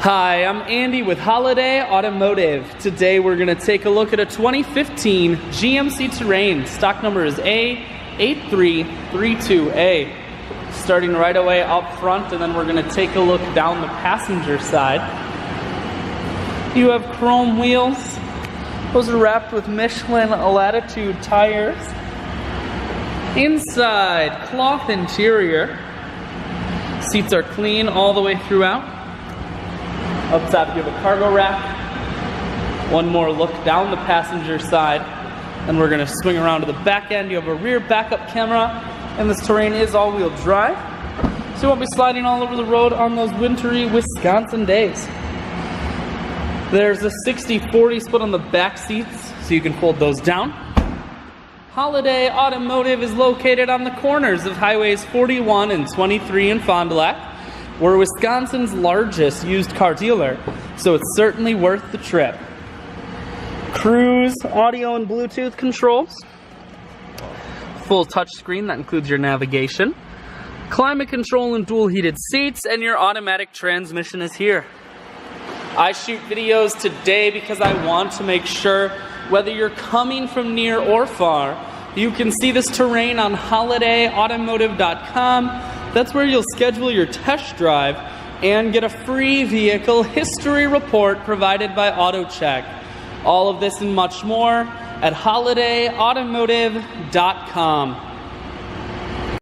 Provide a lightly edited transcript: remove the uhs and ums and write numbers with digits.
Hi, I'm Andy with Holiday Automotive. Today we're going to take a look at a 2015 GMC Terrain. Stock number is A8332A. Starting right away up front, and then we're going to take a look down the passenger side. You have chrome wheels. Those are wrapped with Michelin Latitude tires. Inside, cloth interior. Seats are clean all the way throughout. Up top you have a cargo rack. One more look down the passenger side. And we're going to swing around to the back end. You have a rear backup camera. And this Terrain is all-wheel drive. So you won't be sliding all over the road on those wintry Wisconsin days. There's a 60-40 split on the back seats, so you can fold those down. Holiday Automotive is located on the corners of Highways 41 and 23 in Fond du Lac. We're Wisconsin's largest used car dealer, so it's certainly worth the trip. Cruise, audio and Bluetooth controls. Full touchscreen, that includes your navigation. Climate control and dual heated seats, and your automatic transmission is here. I shoot videos today because I want to make sure, whether you're coming from near or far, you can see this Terrain on holidayautomotive.com. That's where you'll schedule your test drive and get a free vehicle history report provided by AutoCheck. All of this and much more at holidayautomotive.com.